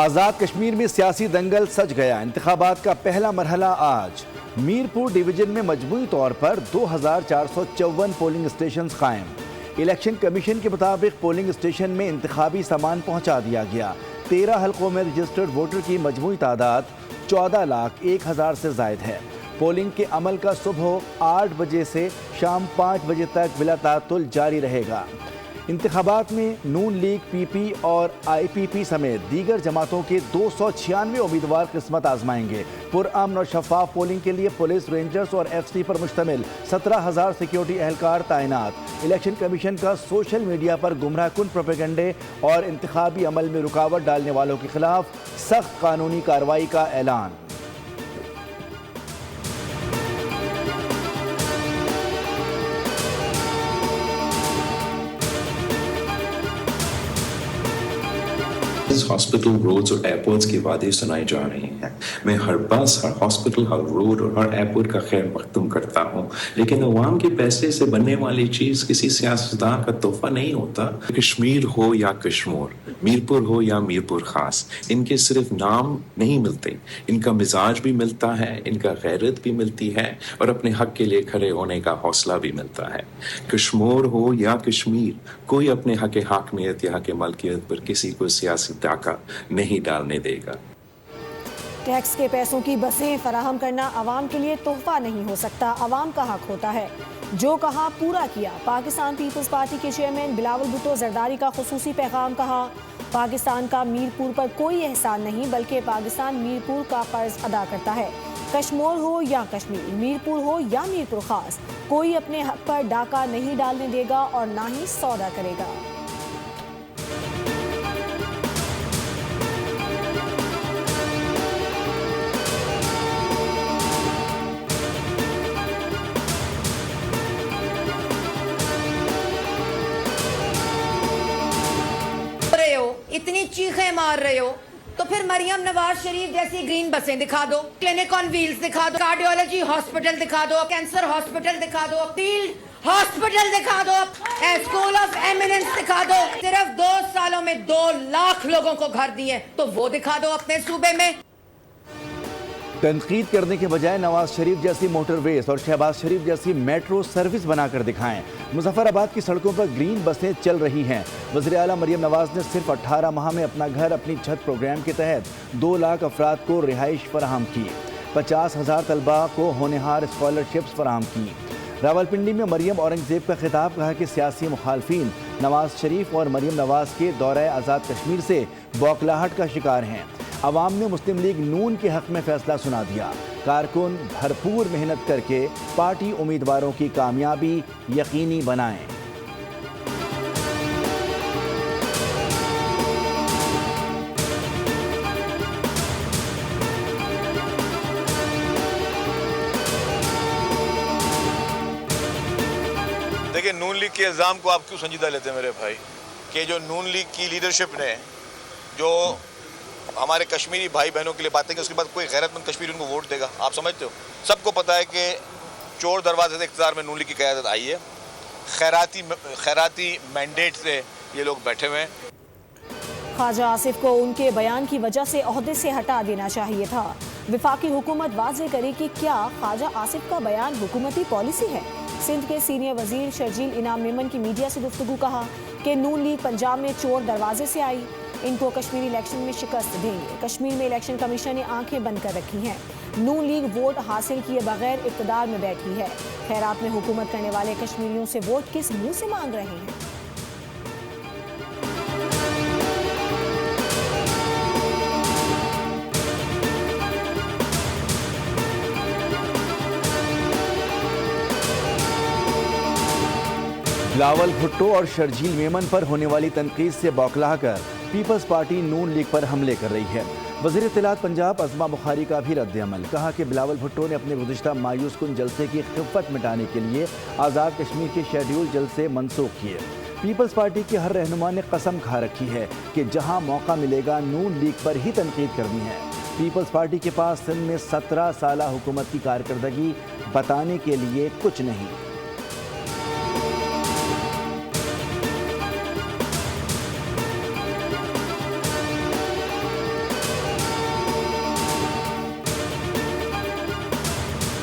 آزاد کشمیر میں سیاسی دنگل سج گیا۔ انتخابات کا پہلا مرحلہ آج۔ میرپور ڈویژن میں مجموعی طور پر 2454 پولنگ اسٹیشنز قائم۔ الیکشن کمیشن کے مطابق پولنگ اسٹیشن میں انتخابی سامان پہنچا دیا گیا۔ 13 حلقوں میں رجسٹرڈ ووٹر کی مجموعی تعداد 14,01,000 سے زائد ہے۔ پولنگ کے عمل کا صبح 8 بجے سے شام 5 بجے تک بلا تعطل جاری رہے گا۔ انتخابات میں نون لیگ، پی پی اور آئی پی پی سمیت دیگر جماعتوں کے 296 امیدوار قسمت آزمائیں گے۔ پرامن اور شفاف پولنگ کے لیے پولیس، رینجرز اور ایف سی پر مشتمل 17,000 سیکیورٹی اہلکار تعینات۔ الیکشن کمیشن کا سوشل میڈیا پر گمراہ کن پروپیگنڈے اور انتخابی عمل میں رکاوٹ ڈالنے والوں کے خلاف سخت قانونی کارروائی کا اعلان۔ ہاسپٹل، روڈز اور ایئرپورٹس کے وعدے سنائے جا رہے ہیں۔ میں ہر بس، ہر ہاسپٹل، ہر روڈ اور ہر ایئرپورٹ کا خیر مقدم کرتا ہوں، لیکن عوام کے پیسے سے بننے والی چیز کسی سیاستدان کا تحفہ نہیں ہوتا۔ کشمیر ہو یا کشمور، میرپور ہو یا میرپور خاص، ان کے صرف نام نہیں ملتے، ان کا مزاج بھی ملتا ہے، ان کا غیرت بھی ملتی ہے اور اپنے حق کے لیے کھڑے ہونے کا حوصلہ بھی ملتا ہے۔ کشمور ہو یا کشمیر، کوئی اپنے حق حاکمیت یا حق ملکیت پر کسی کو سیاسی ڈاکہ نہیں ڈالنے دے گا۔ ٹیکس کے پیسوں کی بسیں فراہم کرنا عوام کے لیے تحفہ نہیں ہو سکتا، عوام کا حق ہوتا ہے۔ جو کہا پورا کیا۔ پاکستان پیپلز پارٹی کے چیئرمین بلاول بھٹو زرداری کا خصوصی پیغام۔ کہا پاکستان کا میرپور پر کوئی احسان نہیں، بلکہ پاکستان میرپور کا قرض ادا کرتا ہے۔ کشمور ہو یا کشمیر، میرپور ہو یا میرپور خاص، کوئی اپنے حق پر ڈاکہ نہیں ڈالنے دے گا اور نہ ہی سودا کرے گا۔ اتنی چیخیں مار رہے ہو تو پھر مریم نواز شریف جیسی گرین بسیں دکھا دو، کلینک آن ویلز دکھا دو، کارڈیولوجی ہاسپٹل دکھا دو، کینسر ہاسپٹل دکھا دو، فیلڈ ہاسپٹل دکھا دو، اسکول آف ایمیننس دکھا دو۔ صرف 2 سالوں میں 2 لاکھ لوگوں کو گھر دیے تو وہ دکھا دو اپنے صوبے میں۔ تنقید کرنے کے بجائے نواز شریف جیسی موٹر ویز اور شہباز شریف جیسی میٹرو سروس بنا کر دکھائیں۔ مظفر آباد کی سڑکوں پر گرین بسیں چل رہی ہیں۔ وزیر اعلیٰ مریم نواز نے صرف 18 ماہ میں اپنا گھر اپنی چھت پروگرام کے تحت 2 لاکھ افراد کو رہائش فراہم کی، 50,000 طلباء کو ہونہار اسکالرشپس فراہم کی۔ راولپنڈی میں مریم اورنگزیب کا خطاب۔ کہا کہ سیاسی مخالفین نواز شریف اور مریم نواز کے دورہ آزاد کشمیر سے بوکھلاہٹ کا شکار ہیں۔ عوام نے مسلم لیگ نون کے حق میں فیصلہ سنا دیا۔ کارکن بھرپور محنت کر کے پارٹی امیدواروں کی کامیابی یقینی بنائیں۔ دیکھیں، نون لیگ کے الزام کو آپ کیوں سنجیدہ لیتے ہیں میرے بھائی؟ کہ جو نون لیگ کی لیڈرشپ نے جو ہمارے کشمیری بھائی بہنوں کے لیے باتیں کی، اس کے بعد کوئی غیرت مند کشمیری ان کو ووٹ دے گا؟ آپ سمجھتے ہو؟ سب کو پتہ ہے کہ چور دروازے سے اقتدار میں نون لیگ کی قیادت آئی ہے، خیراتی مینڈیٹ سے یہ لوگ بیٹھے ہوئے ہیں۔ خواجہ آصف کو ان کے بیان کی وجہ سے عہدے سے ہٹا دینا چاہیے تھا۔ وفاقی حکومت واضح کرے کہ کیا خواجہ آصف کا بیان حکومتی پالیسی ہے۔ سندھ کے سینئر وزیر شرجیل انعام میمن کی میڈیا سے گفتگو۔ کہا کہ نون لیگ پنجاب میں چور دروازے سے آئی، ان کو کشمیری الیکشن میں شکست دیں گے۔ کشمیر میں الیکشن کمیشن نے آنکھیں بند کر رکھی ہیں۔ نون لیگ ووٹ حاصل کیے بغیر اقتدار میں بیٹھی ہے۔ خیرات میں حکومت کرنے والے کشمیریوں سے ووٹ کس منہ سے مانگ رہے ہیں؟ بلاول بھٹو اور شرجیل میمن پر ہونے والی تنقید سے بوکھلا کر پیپلز پارٹی نون لیگ پر حملے کر رہی ہے۔ وزیر اطلاعات پنجاب عظمہ بخاری کا بھی رد عمل۔ کہا کہ بلاول بھٹو نے اپنے گزشتہ مایوس کن جلسے کی خفت مٹانے کے لیے آزاد کشمیر کے شیڈیول جلسے منسوخ کیے۔ پیپلز پارٹی کے ہر رہنما نے قسم کھا رکھی ہے کہ جہاں موقع ملے گا نون لیگ پر ہی تنقید کرنی ہے۔ پیپلز پارٹی کے پاس سندھ میں 17 سالہ حکومت کی کارکردگی بتانے کے لیے کچھ نہیں۔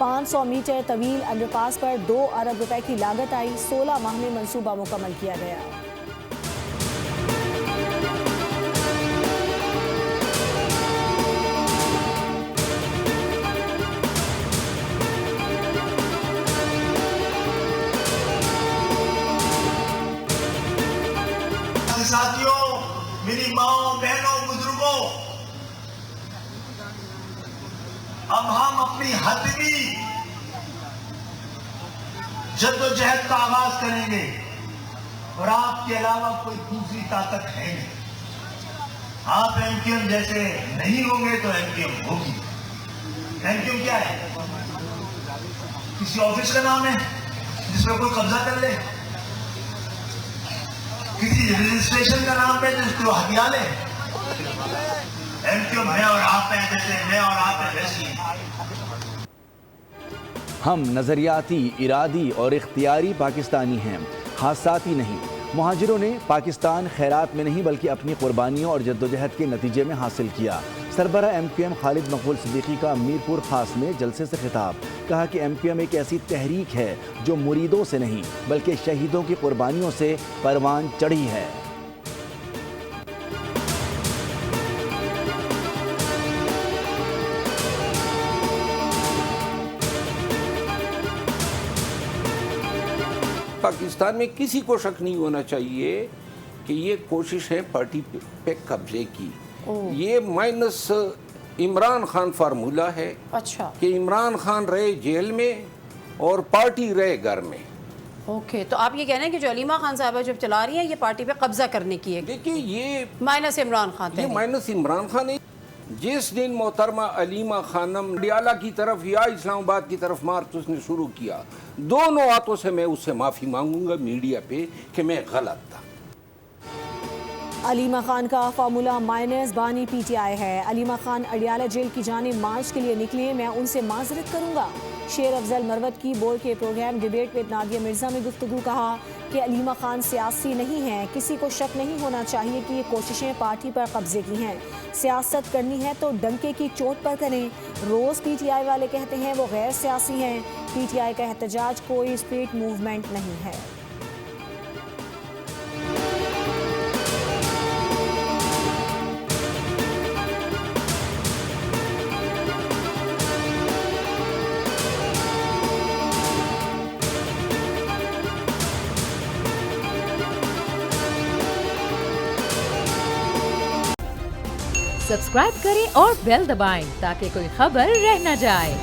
500 میٹر طویل انڈر پاس پر 2 ارب روپے کی لاگت آئی، 16 ماہ میں منصوبہ مکمل کیا گیا۔ ساتھیوں، میری ماؤں، بہنوں، بزرگوں، اب ہم اپنی حتمی جدوجہد کا آغاز کریں گے اور آپ کے علاوہ کوئی دوسری طاقت ہے نہیں۔ آپ ایم کیو ایم جیسے نہیں ہوں گے تو ایم کیو ایم ہوگی۔ ایم کیو ایم کیا ہے؟ کسی آفس کا نام ہے جس میں کوئی قبضہ کر لے، کسی رجسٹریشن کا نام ہے جس کو ہتھیا لے۔ ایم کیو میں اور آپ ہیں جیسے میں اور آپ ہیں ویسی۔ ہم نظریاتی، ارادی اور اختیاری پاکستانی ہیں، حادثاتی نہیں۔ مہاجروں نے پاکستان خیرات میں نہیں بلکہ اپنی قربانیوں اور جدوجہد کے نتیجے میں حاصل کیا۔ سربراہ ایم کیو ایم خالد مقبول صدیقی کا میرپور خاص میں جلسے سے خطاب، کہا کہ ایم کیو ایم ایک ایسی تحریک ہے جو مریدوں سے نہیں بلکہ شہیدوں کی قربانیوں سے پروان چڑھی ہے۔ پاکستان میں کسی کو شک نہیں ہونا چاہیے کہ یہ کوشش ہے پارٹی پہ قبضے کی۔ یہ مائنس عمران خان فارمولہ ہے کہ عمران خان رہے جیل میں اور پارٹی رہے گھر میں۔ اوکے، تو آپ یہ کہہ رہے ہیں کہ جو علیمہ خان صاحبہ جب چلا رہی ہیں یہ پارٹی پہ قبضہ کرنے کی ہے؟ دیکھیے یہ مائنس عمران خان یہ مائنس عمران خان ہے۔ جس دن محترمہ علیمہ خانم ڈیالہ کی طرف یا اسلام آباد کی طرف مارچ اس نے شروع کیا، دونوں ہاتھوں سے میں اس سے معافی مانگوں گا میڈیا پہ کہ میں غلط تھا۔ علیمہ خان کا فارمولہ مائنس بانی پی ٹی آئی ہے۔ علیمہ خان اڈیالہ جیل کی جانب مارچ کے لیے نکلے، میں ان سے معذرت کروں گا۔ شیر افضل مروت کی بورڈ کے programme debate with Nadia Mirza میں گفتگو، کہا کہ علیمہ خان سیاسی نہیں ہیں، کسی کو شک نہیں ہونا چاہیے کہ یہ کوششیں پارٹی پر قبضے کی ہیں۔ سیاست کرنی ہے تو ڈنکے کی چوٹ پر کریں۔ روز پی ٹی آئی والے کہتے ہیں وہ غیر سیاسی ہیں، پی ٹی آئی کا احتجاج کوئی اسٹریٹ موومنٹ نہیں ہے۔ سبسکرائب کریں اور بیل دبائیں تاکہ کوئی خبر رہ نہ جائے۔